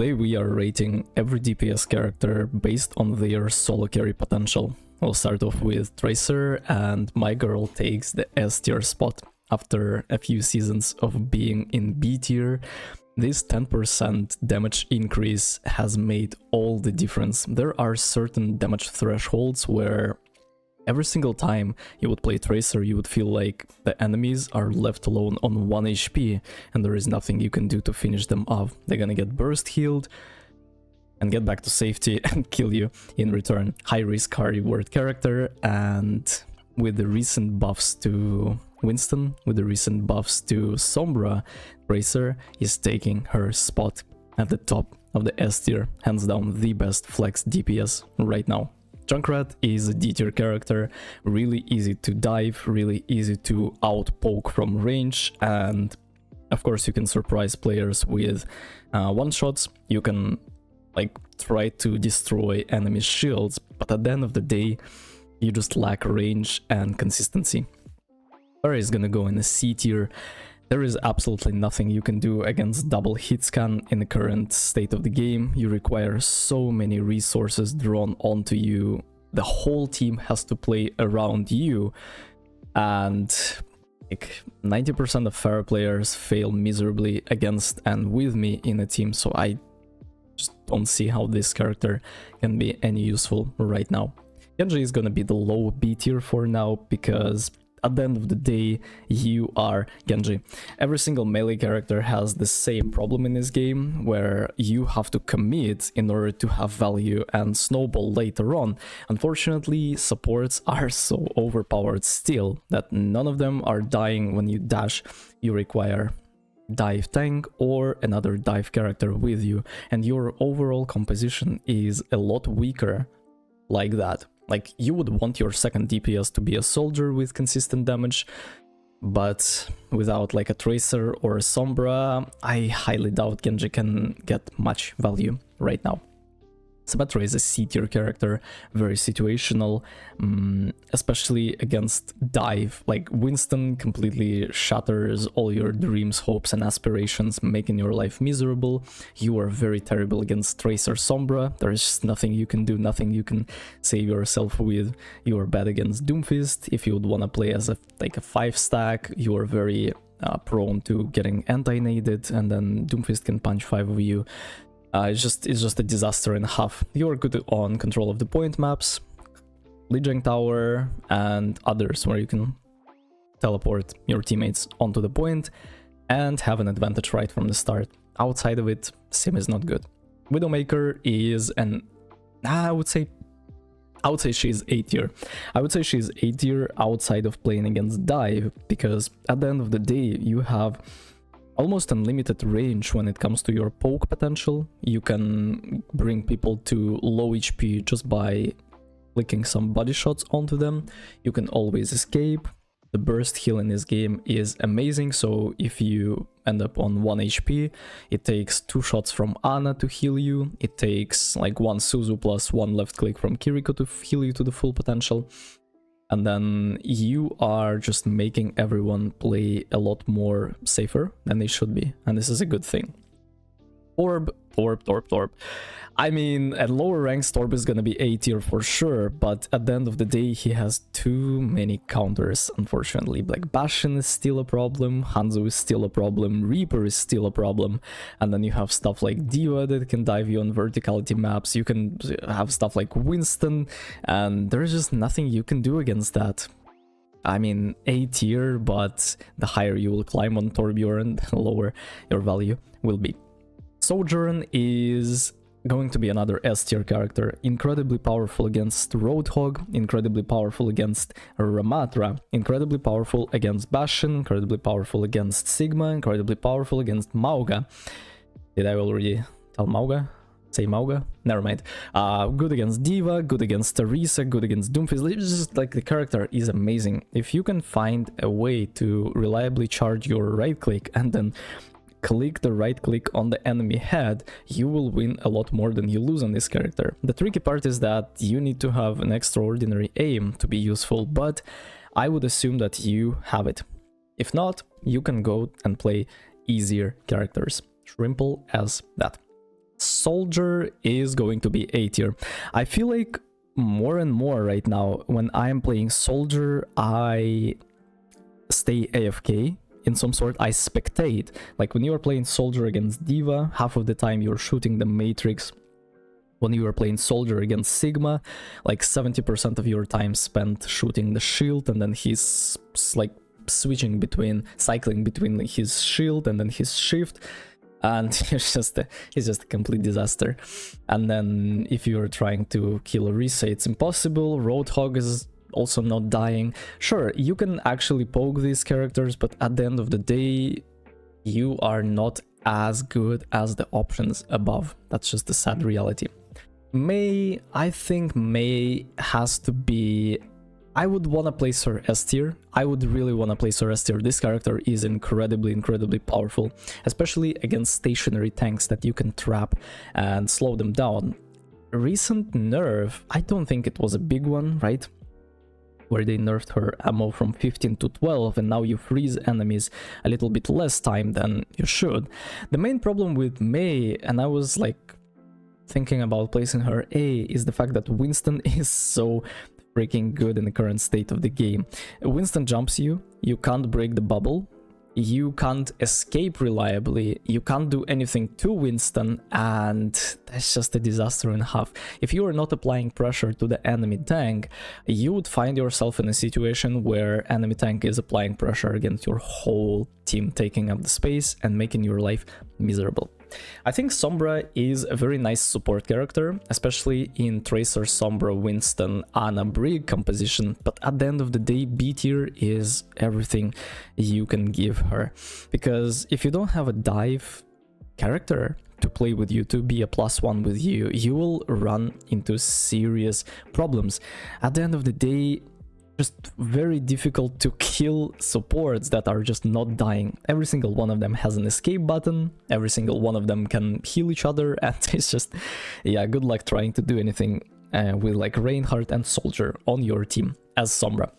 Today we are rating every DPS character based on their solo carry potential. We'll start off with Tracer, and my girl takes the S tier spot. After a few seasons of being in B tier, this 10% damage increase has made all the difference. There are certain damage thresholds where every single time you would play Tracer, you would feel like the enemies are left alone on 1 HP and there is nothing you can do to finish them off. They're gonna get burst healed and get back to safety and kill you in return. High risk, high reward character, and with the recent buffs to Winston, with the recent buffs to Sombra, Tracer is taking her spot at the top of the S tier, hands down the best flex DPS right now. Junkrat is a D tier character, really easy to dive, really easy to outpoke from range, and of course you can surprise players with one-shots. You can like try to destroy enemy shields, but at the end of the day you just lack range and consistency. Pharah is gonna go in a C tier. There is absolutely nothing you can do against double hit scan in the current state of the game. You require so many resources drawn onto you. The whole team has to play around you, and like 90% of Pharah players fail miserably against and with me in a team, so I just don't see how this character can be any useful right now. Genji is gonna be the low B tier for now, because at the end of the day, you are Genji. Every single melee character has the same problem in this game, where you have to commit in order to have value and snowball later on. Unfortunately, supports are so overpowered still that none of them are dying when you dash. You require dive tank or another dive character with you, and your overall composition is a lot weaker like that. Like, you would want your second DPS to be a soldier with consistent damage, but without like a Tracer or a Sombra, I highly doubt Genji can get much value right now. Symmetra is a C tier character, very situational, especially against dive. Like, Winston completely shatters all your dreams, hopes and aspirations, making your life miserable. You are very terrible against Tracer Sombra. There is just nothing you can do, nothing you can save yourself with. You are bad against Doomfist. If you would want to play as a 5 stack, you are very prone to getting anti-naded, and then Doomfist can punch 5 of you. It's just a disaster and a half. You are good on control of the point maps, Legion Tower, and others where you can teleport your teammates onto the point and have an advantage right from the start. Outside of it, Sim is not good. Widowmaker is an... I would say she's A tier. I would say she's A tier outside of playing against dive, because at the end of the day you have almost unlimited range when it comes to your poke potential. You can bring people to low HP just by flicking some body shots onto them. You can always escape. The burst heal in this game is amazing, so if you end up on 1 HP, it takes 2 shots from Ana to heal you. It takes like 1 Suzu plus 1 left click from Kiriko to heal you to the full potential. And then you are just making everyone play a lot more safer than they should be. And this is a good thing. Torb. I mean, at lower ranks, Torb is gonna be A tier for sure, but at the end of the day, he has too many counters, unfortunately. Like, Bastion is still a problem, Hanzo is still a problem, Reaper is still a problem, and then you have stuff like Diva that can dive you on verticality maps, you can have stuff like Winston, and there's just nothing you can do against that. I mean, A tier, but the higher you will climb on Torbjorn, the lower your value will be. Sojourn is going to be another S tier character, incredibly powerful against Roadhog, incredibly powerful against Ramatra, incredibly powerful against Bastion, incredibly powerful against Sigma, incredibly powerful against Mauga. Did I already tell Mauga? Say Mauga? Never mind. Good against Diva, good against Teresa, good against Doomfist. It's just like, the character is amazing. If you can find a way to reliably charge your right click and then click the right click on the enemy head, you will win a lot more than you lose on this character. The tricky part is that you need to have an extraordinary aim to be useful, but I would assume that you have it. If not, you can go and play easier characters. Simple as that. Soldier is going to be A tier. I feel like more and more right now when I am playing Soldier, I stay AFK in some sort. I spectate. Like when you are playing Soldier against D.Va, half of the time you're shooting the Matrix. When you are playing Soldier against Sigma, like 70% of your time spent shooting the shield, and then he's like cycling between his shield and then his shift, and he's just a complete disaster. And then if you're trying to kill Orisa, it's impossible. Roadhog is also not dying. Sure, you can actually poke these characters, but at the end of the day, you are not as good as the options above. That's just the sad reality. Mei, I think Mei has to be... I would want to place her S tier. I would really want to place her S tier. This character is incredibly powerful, especially against stationary tanks that you can trap and slow them down. Recent nerf, I don't think it was a big one, right? Where they nerfed her ammo from 15 to 12, and now you freeze enemies a little bit less time than you should. The main problem with Mei, and I was like thinking about placing her A, is the fact that Winston is so freaking good in the current state of the game. Winston jumps you, you can't break the bubble, you can't escape reliably, you can't do anything to Winston, and that's just a disaster and a half. If you are not applying pressure to the enemy tank, you would find yourself in a situation where enemy tank is applying pressure against your whole team, taking up the space and making your life miserable. I think Sombra is a very nice support character, especially in Tracer, Sombra, Winston, Ana, Brig composition, but at the end of the day, B tier is everything you can give her. Because if you don't have a dive character to play with you, to be a +1 with you, you will run into serious problems. At the end of the day, just very difficult to kill supports that are just not dying. Every single one of them has an escape button, every single one of them can heal each other, and it's just, yeah, good luck trying to do anything with like Reinhardt and Soldier on your team as Sombra.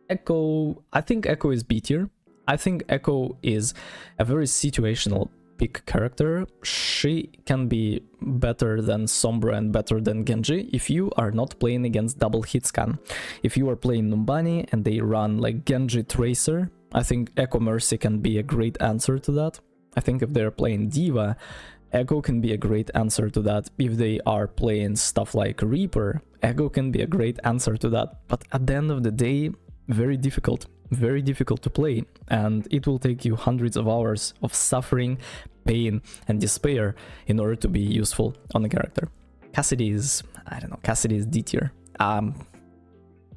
Echo, I think Echo is B tier. I think Echo is a very situational pick character. She can be better than Sombra and better than Genji if you are not playing against double hit scan. If you are playing Numbani and they run like Genji Tracer, I think Echo Mercy can be a great answer to that. I think if they're playing D.Va, Echo can be a great answer to that. If they are playing stuff like Reaper, Echo can be a great answer to that. But at the end of the day, very difficult to play, and it will take you hundreds of hours of suffering, pain and despair in order to be useful on a character. Cassidy is, I don't know, Cassidy is D tier.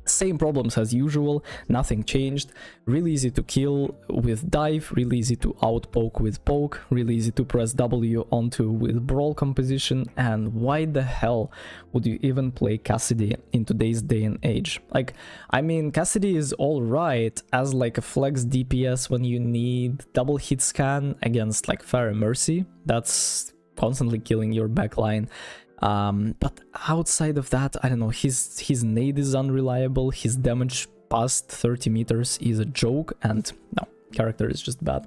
Same problems as usual, nothing changed. Really easy to kill with dive, really easy to outpoke with poke, really easy to press W onto with brawl composition, and why the hell would you even play Cassidy in today's day and age? Like, I mean, Cassidy is alright as like a flex DPS when you need double hit scan against like Pharah Mercy, that's constantly killing your backline. But outside of that, I don't know, his nade is unreliable, his damage past 30 meters is a joke, and no, character is just bad.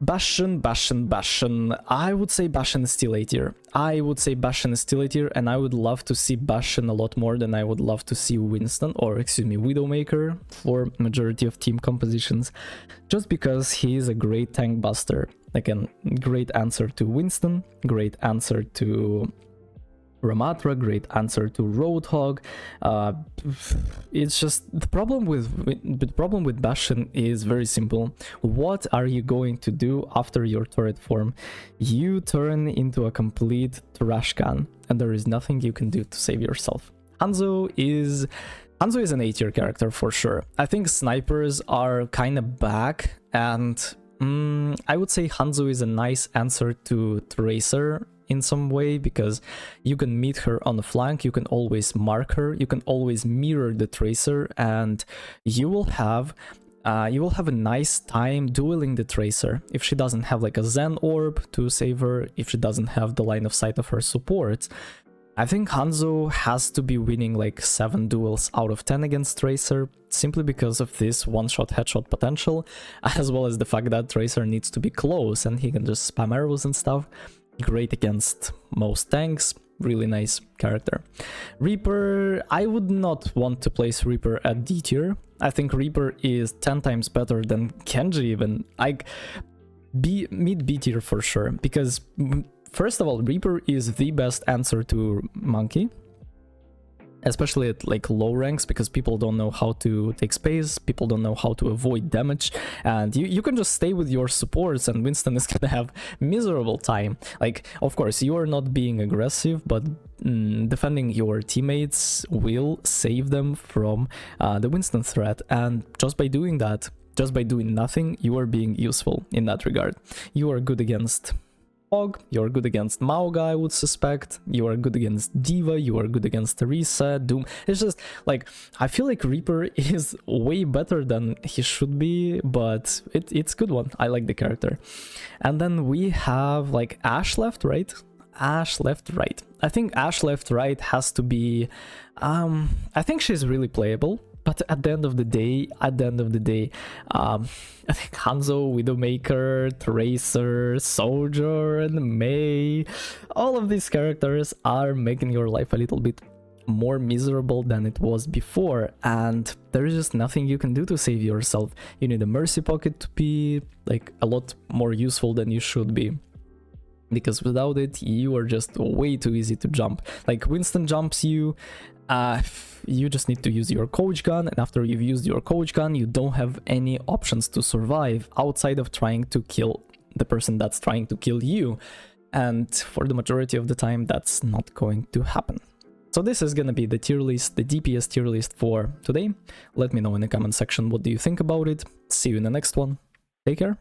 Bastion. I would say Bastion is still A tier. And I would love to see Bastion a lot more than I would love to see Winston, or excuse me, Widowmaker for majority of team compositions, just because he is a great tank buster. Again, great answer to Winston, great answer to Ramatra, great answer to Roadhog. It's just the problem with Bastion is very simple. What are you going to do after your turret form? You turn into a complete trash can, and there is nothing you can do to save yourself. Hanzo is an A tier character for sure. I think snipers are kind of back, and I would say Hanzo is a nice answer to Tracer in some way, because you can meet her on the flank, you can always mark her, you can always mirror the Tracer, and you will have a nice time dueling the Tracer. If she doesn't have like a Zen orb to save her, if she doesn't have the line of sight of her supports, I think Hanzo has to be winning like 7 duels out of 10 against Tracer, simply because of this one-shot headshot potential, as well as the fact that Tracer needs to be close and he can just spam arrows and stuff. great against most tanks, really nice character. Reaper, I would not want to place Reaper at D tier. I think Reaper is 10 times better than Genji even. Mid B tier for sure, because first of all, Reaper is the best answer to Monkey, especially at like low ranks, because people don't know how to take space, people don't know how to avoid damage, and you can just stay with your supports and Winston is gonna have miserable time. Like, of course, you are not being aggressive, but defending your teammates will save them from the Winston threat, and just by doing that, just by doing nothing, you are being useful in that regard. You are good against Fog, you are good against Mauga, I would suspect, you are good against Diva, you are good against Teresa, Doom. It's just like, I feel like Reaper is way better than he should be, but it's a good one. I like the character. And then we have like Ashe left, right? Ashe left, right. I think Ashe left, right has to be, I think she's really playable. But at the end of the day, I think Hanzo, Widowmaker, Tracer, Sojourn, Mei, all of these characters are making your life a little bit more miserable than it was before, and there is just nothing you can do to save yourself. You need a mercy pocket to be like a lot more useful than you should be, because without it, you are just way too easy to jump. Like, Winston jumps you, you just need to use your coach gun, and after you've used your coach gun, you don't have any options to survive outside of trying to kill the person that's trying to kill you, and for the majority of the time that's not going to happen. So this is gonna be the tier list, the DPS tier list for today. Let me know in the comment section what do you think about it. See you in the next one. Take care.